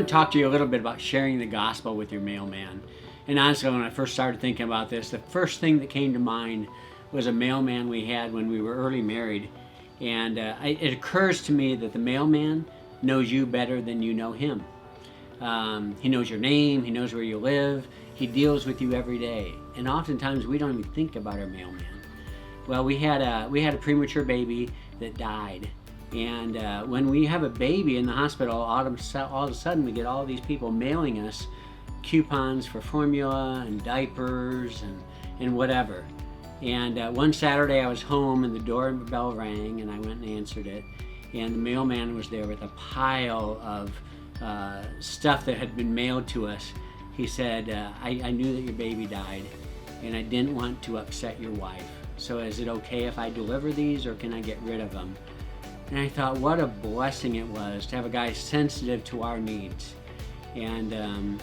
want to talk to you a little bit about sharing the gospel with your mailman. And honestly, when I first started thinking about this, the first thing that came to mind was a mailman we had when we were early married. And it occurs to me that the mailman knows you better than you know him. He knows your name, he knows where you live, he deals with you every day. And oftentimes we don't even think about our mailman. Well, we had a premature baby that died. And when we have a baby in the hospital, all of a sudden we get all these people mailing us coupons for formula and diapers and whatever. And one Saturday I was home and the doorbell rang and I went and answered it. And the mailman was there with a pile of stuff that had been mailed to us. He said, I knew that your baby died and I didn't want to upset your wife. So is it okay if I deliver these or can I get rid of them? And I thought, what a blessing it was to have a guy sensitive to our needs. And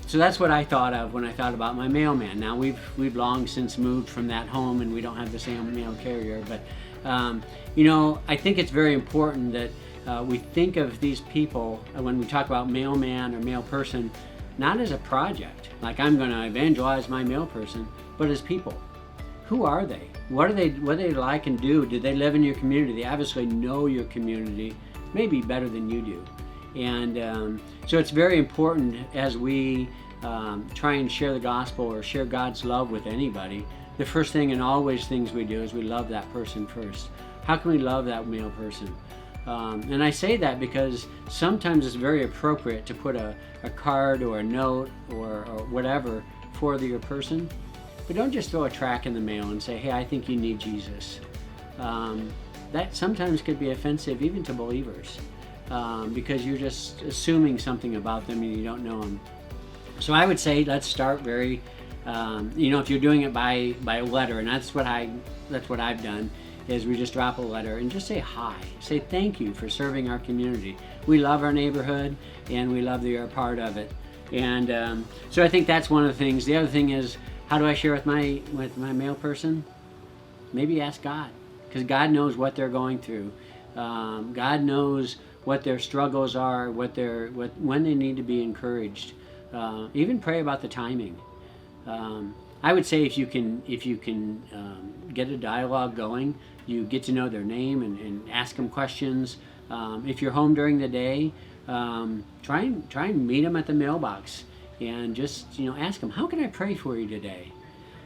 so that's what I thought of when I thought about my mailman. Now we've long since moved from that home and we don't have the same mail carrier. But I think it's very important that we think of these people when we talk about mailman or mail person, not as a project, like I'm going to evangelize my mail person, but as people. Who are they? What do they like and do? Do they live in your community? They obviously know your community, maybe better than you do. And so it's very important as we try and share the gospel or share God's love with anybody. The first thing and always things we do is we love that person first. How can we love that mail person? And I say that because sometimes it's very appropriate to put a card or a note or whatever for your person. But don't just throw a tract in the mail and say, hey, I think you need Jesus. That sometimes could be offensive even to believers because you're just assuming something about them and you don't know them. So I would say let's start very, if you're doing it by letter, and that's what I've done, is we just drop a letter and just say hi. Say thank you for serving our community. We love our neighborhood and we love that you're a part of it. And so I think that's one of the things. The other thing is, how do I share with my mail person? Maybe ask God, because God knows what they're going through. God knows what their struggles are, when they need to be encouraged. Even pray about the timing. I would say if you can get a dialogue going, you get to know their name and ask them questions. If you're home during the day, try and meet them at the mailbox. And just ask them, how can I pray for you today?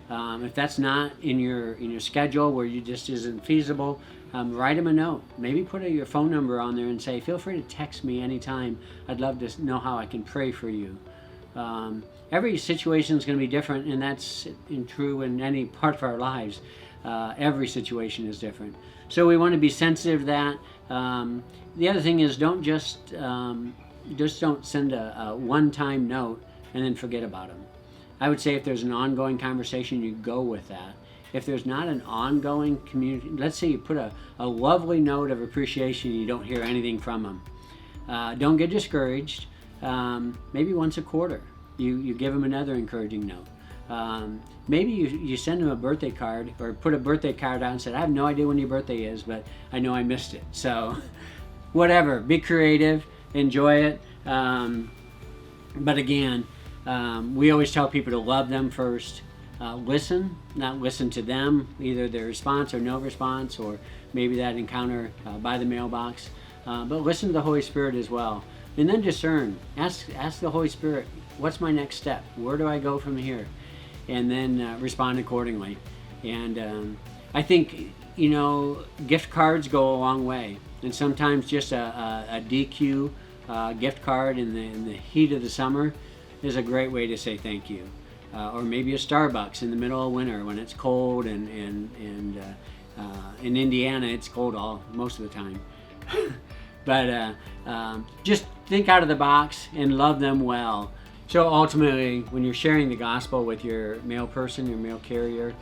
If that's not in your schedule where you just isn't feasible, write them a note. Maybe put your phone number on there and say, feel free to text me anytime. I'd love to know how I can pray for you. Every situation is going to be different, and that's true in any part of our lives. Every situation is different. So we want to be sensitive to that. The other thing is don't send a one-time note and then forget about them. I would say if there's an ongoing conversation, you go with that. If there's not an ongoing community, let's say you put a lovely note of appreciation and you don't hear anything from them. Don't get discouraged. Maybe once a quarter, you give them another encouraging note. Maybe you send them a birthday card or put a birthday card out and said, I have no idea when your birthday is, but I know I missed it. So whatever, be creative, enjoy it. But again, we always tell people to love them first. Listen, not listen to them, either their response or no response, or maybe that encounter by the mailbox. But listen to the Holy Spirit as well. And then discern. Ask the Holy Spirit, what's my next step? Where do I go from here? And then respond accordingly. And I think, gift cards go a long way. And sometimes just a DQ gift card in the heat of the summer is a great way to say thank you. Or maybe a Starbucks in the middle of winter when it's cold, and in Indiana it's cold most of the time. But just think out of the box and love them well. So ultimately, when you're sharing the gospel with your mail person, your mail carrier,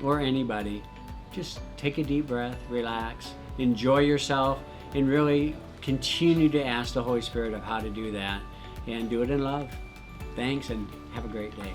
or anybody, just take a deep breath, relax, enjoy yourself, and really continue to ask the Holy Spirit of how to do that, and do it in love. Thanks, and have a great day.